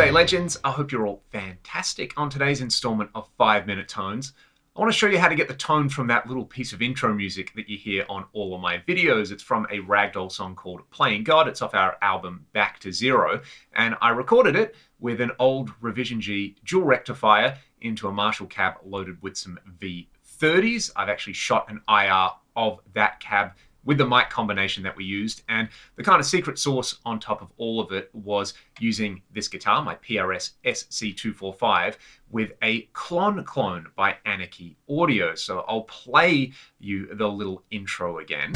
G'day legends, I hope you're all fantastic. On today's installment of 5 Minute Tones, I want to show you how to get the tone from that little piece of intro music that you hear on all of my videos. It's from a Ragdoll song called Playing God. It's off our album Back to Zero, and I recorded it with an old Revision G dual rectifier into a Marshall cab loaded with some V30s. I've actually shot an IR of that cab with the mic combination that we used, and the kind of secret sauce on top of all of it was using this guitar, my PRS SC245, with a clone by Anarchy Audio. So I'll play you the little intro again.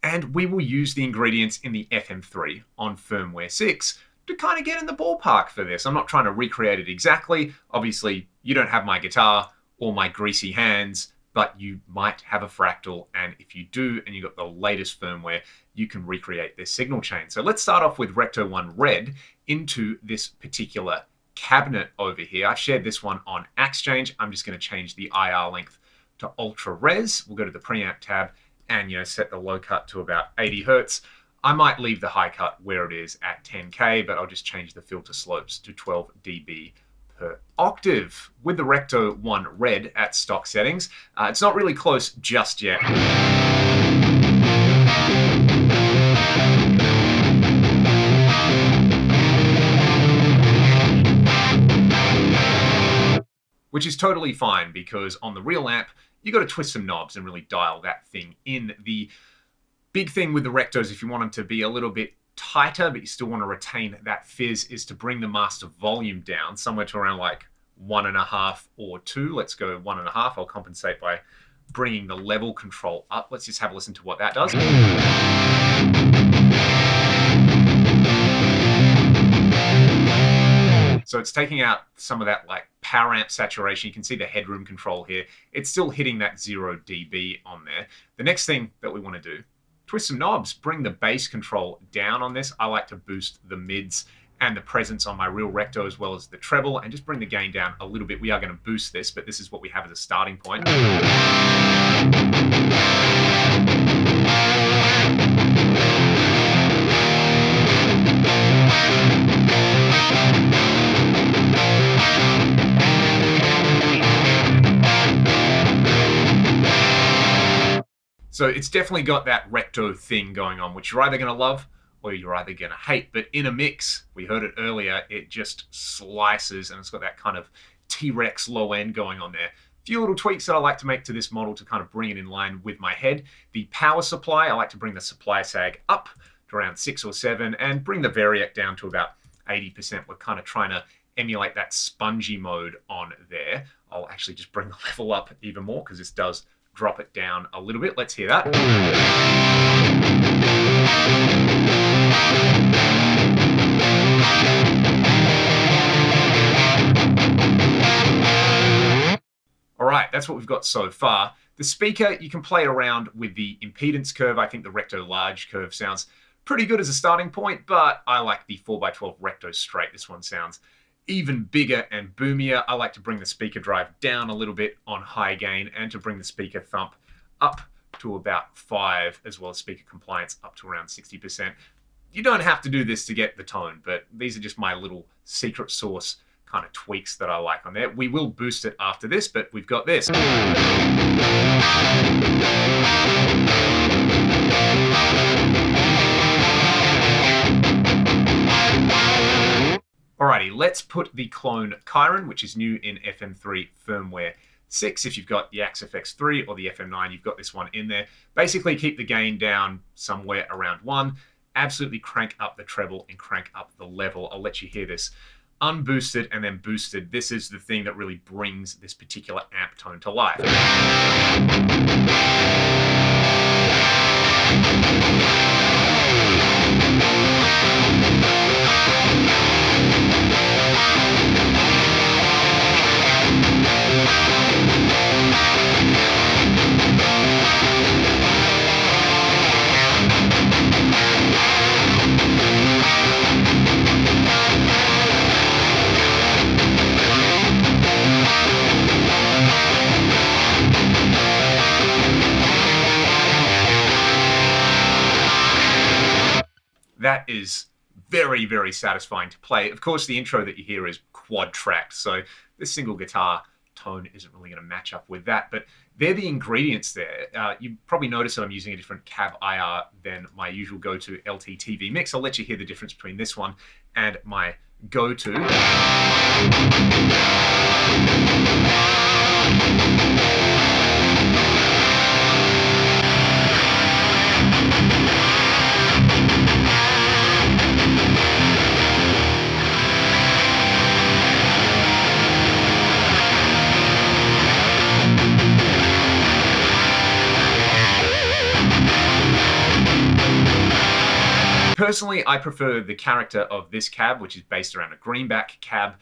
And we will use the ingredients in the FM3 on firmware 6 to kind of get in the ballpark for this. I'm not trying to recreate it exactly. Obviously, you don't have my guitar or my greasy hands, but you might have a Fractal, and if you do and you've got the latest firmware, you can recreate this signal chain. So let's start off with Recto 1 Red into this particular cabinet over here. I've shared this one on Axchange. I'm just going to change the IR length to Ultra Res. We'll go to the preamp tab and set the low cut to about 80 Hertz. I might leave the high cut where it is at 10K, but I'll just change the filter slopes to 12 dB per octave. With the Recto 1 Red at stock settings, it's not really close just yet. Which is totally fine, because on the real amp, you got to twist some knobs and really dial that thing in. The big thing with the Rectos, if you want them to be a little bit tighter, but you still want to retain that fizz, is to bring the master volume down somewhere to around like 1.5 or 2. Let's go 1.5. I'll compensate by bringing the level control up. Let's just have a listen to what that does. So it's taking out some of that like power amp saturation. You can see the headroom control here. It's still hitting that 0 dB on there. The next thing that we want to do, twist some knobs, bring the bass control down on this. I like to boost the mids and the presence on my real Recto as well as the treble, and just bring the gain down a little bit. We are going to boost this, but this is what we have as a starting point. So it's definitely got that Recto thing going on, which you're either going to love or you're either going to hate. But in a mix, we heard it earlier, it just slices, and it's got that kind of T-Rex low end going on there. A few little tweaks that I like to make to this model to kind of bring it in line with my head. The power supply, I like to bring the supply sag up to around 6 or 7 and bring the variac down to about 80%. We're kind of trying to emulate that spongy mode on there. I'll actually just bring the level up even more, because this does drop it down a little bit. Let's hear that. All right, that's what we've got so far. The speaker, you can play around with the impedance curve. I think the Recto Large curve sounds pretty good as a starting point, but I like the 4x12 Recto Straight. This one sounds even bigger and boomier. I like to bring the speaker drive down a little bit on high gain, and to bring the speaker thump up to about 5, as well as speaker compliance up to around 60%. You don't have to do this to get the tone, but these are just my little secret sauce kind of tweaks that I like on there. We will boost it after this, but we've got this. Alrighty, let's put the clone Chiron, which is new in FM3 firmware 6. If you've got the Axe-FX 3 or the FM9, you've got this one in there. Basically, keep the gain down somewhere around 1. Absolutely crank up the treble and crank up the level. I'll let you hear this unboosted and then boosted. This is the thing that really brings this particular amp tone to life. that is very, very satisfying to play. Of course, the intro that you hear is quad tracked, so the single guitar tone isn't really going to match up with that, but they're the ingredients there. You probably notice that I'm using a different cab IR than my usual go-to LTTV mix. I'll let you hear the difference between this one and my go-to. Personally, I prefer the character of this cab, which is based around a greenback cab,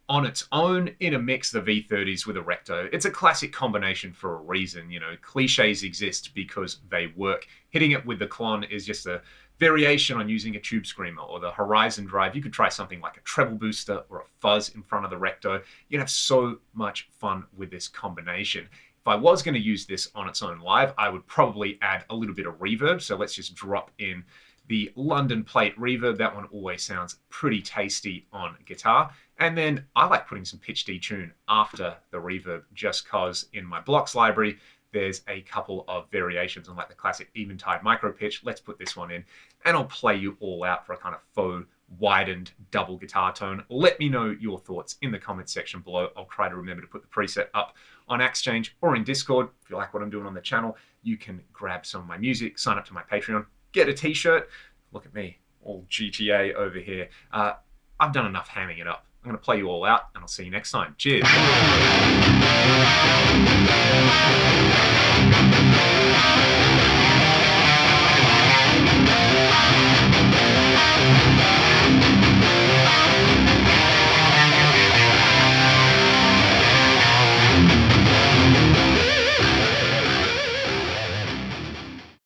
on its own in a mix, the V30s with a Recto. It's a classic combination for a reason. You know, cliches exist because they work. Hitting it with the Klon is just a variation on using a Tube Screamer or the Horizon Drive. You could try something like a treble booster or a fuzz in front of the Recto. You'd have so much fun with this combination. If I was going to use this on its own live, I would probably add a little bit of reverb. So let's just drop in the London Plate reverb. That one always sounds pretty tasty on guitar. And then I like putting some pitch detune after the reverb just because in my blocks library, there's a couple of variations on like the classic Eventide micro pitch. Let's put this one in and I'll play you all out for a kind of faux widened double guitar tone. Let me know your thoughts in the comments section below. I'll try to remember to put the preset up on AxeChange or in Discord. If you like what I'm doing on the channel, you can grab some of my music, sign up to my Patreon, get a t-shirt. Look at me, all GTA over here. I've done enough hamming it up. I'm going to play you all out, and I'll see you next time. Cheers.